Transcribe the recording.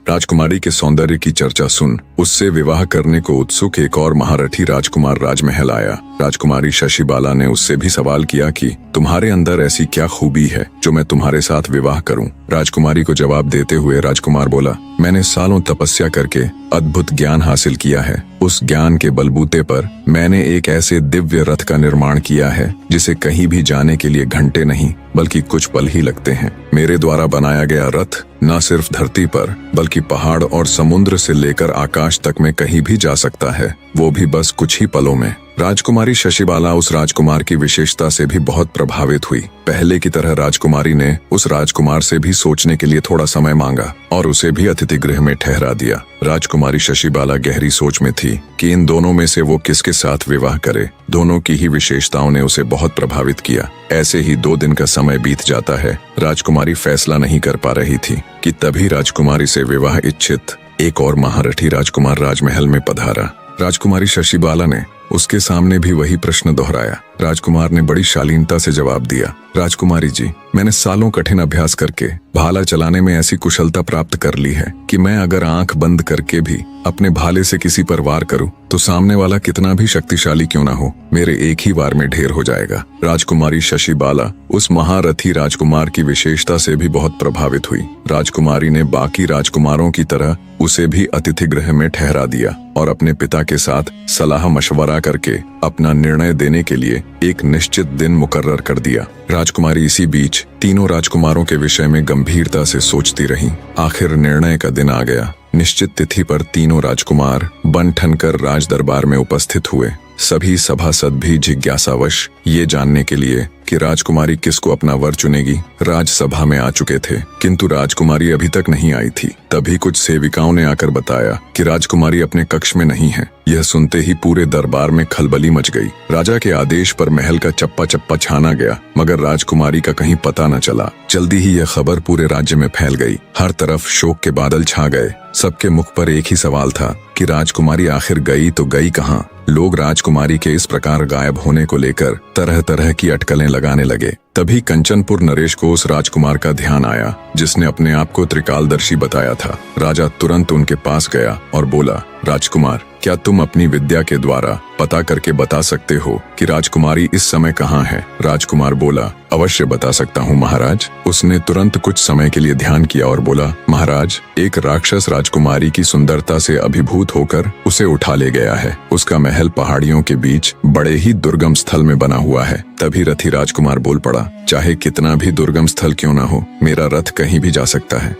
राजकुमारी के सौंदर्य की चर्चा सुन उससे विवाह करने को उत्सुक एक और महारथी राजकुमार राजमहल आया। राजकुमारी शशिबाला ने उससे भी सवाल किया कि तुम्हारे अंदर ऐसी क्या खूबी है जो मैं तुम्हारे साथ विवाह करूं। राजकुमारी को जवाब देते हुए राजकुमार बोला, मैंने सालों तपस्या करके अद्भुत ज्ञान हासिल किया है। उस ज्ञान के बलबूते पर मैंने एक ऐसे दिव्य रथ का निर्माण किया है जिसे कहीं भी जाने के लिए घंटे नहीं बल्कि कुछ पल ही लगते हैं। मेरे द्वारा बनाया गया रथ न सिर्फ धरती पर बल्कि पहाड़ और समुद्र से लेकर आकाश तक में कहीं भी जा सकता है, वो भी बस कुछ ही पलों में। राजकुमारी शशिबाला उस राजकुमार की विशेषता से भी बहुत प्रभावित हुई। पहले की तरह राजकुमारी ने उस राजकुमार से भी सोचने के लिए थोड़ा समय मांगा और उसे भी अतिथि गृह में ठहरा दिया। राजकुमारी शशिबाला गहरी सोच में थी कि इन दोनों में से वो किसके साथ विवाह करे। दोनों की ही विशेषताओं ने उसे बहुत प्रभावित किया। ऐसे ही 2 दिन का समय बीत जाता है। राजकुमारी फैसला नहीं कर पा रही थी कि तभी राजकुमारी से विवाह इच्छित एक और महारथी राजकुमार राजमहल में पधारा। राजकुमारी शशिबाला ने उसके सामने भी वही प्रश्न दोहराया। राजकुमार ने बड़ी शालीनता से जवाब दिया, राजकुमारी जी, मैंने सालों कठिन अभ्यास करके भाला चलाने में ऐसी कुशलता प्राप्त कर ली है कि मैं अगर आंख बंद करके भी अपने भाले से किसी पर वार करूं तो सामने वाला कितना भी शक्तिशाली क्यों ना हो, मेरे एक ही वार में ढेर हो जाएगा। राजकुमारी शशिबाला उस महारथी राजकुमार की विशेषता से भी बहुत प्रभावित हुई। राजकुमारी ने बाकी राजकुमारों की तरह उसे भी अतिथि गृह में ठहरा दिया और अपने पिता के साथ सलाह मशवरा करके अपना निर्णय देने के लिए एक निश्चित दिन मुकर्रर कर दिया। राजकुमारी इसी बीच तीनों राजकुमारों के विषय में गंभीरता से सोचती रहीं। आखिर निर्णय का दिन आ गया। निश्चित तिथि पर तीनों राजकुमार बन ठनकर राज दरबार में उपस्थित हुए। सभी सभासद भी जिज्ञासावश ये जानने के लिए कि राजकुमारी किसको अपना वर चुनेगी राजसभा में आ चुके थे, किंतु राजकुमारी अभी तक नहीं आई थी। तभी कुछ सेविकाओं ने आकर बताया कि राजकुमारी अपने कक्ष में नहीं है। यह सुनते ही पूरे दरबार में खलबली मच गई। राजा के आदेश पर महल का चप्पा चप्पा छाना गया मगर राजकुमारी का कहीं पता न चला। जल्दी ही यह खबर पूरे राज्य में फैल गई। हर तरफ शोक के बादल छा गए। सबके मुख पर एक ही सवाल था कि राजकुमारी आखिर गई तो गई कहाँ। लोग राजकुमारी के इस प्रकार गायब होने को लेकर तरह तरह की अटकलें लगाने लगे। तभी कंचनपुर नरेश को उस राजकुमार का ध्यान आया जिसने अपने आप को त्रिकालदर्शी बताया था। राजा तुरंत उनके पास गया और बोला, राजकुमार, क्या तुम अपनी विद्या के द्वारा पता करके बता सकते हो कि राजकुमारी इस समय कहाँ है? राजकुमार बोला, अवश्य बता सकता हूँ महाराज। उसने तुरंत कुछ समय के लिए ध्यान किया और बोला, महाराज, एक राक्षस राजकुमारी की सुंदरता से अभिभूत होकर उसे उठा ले गया है। उसका महल पहाड़ियों के बीच बड़े ही दुर्गम स्थल में बना हुआ है। तभी रथी राजकुमार बोल पड़ा, चाहे कितना भी दुर्गम स्थल क्यों ना हो, मेरा रथ कहीं भी जा सकता है।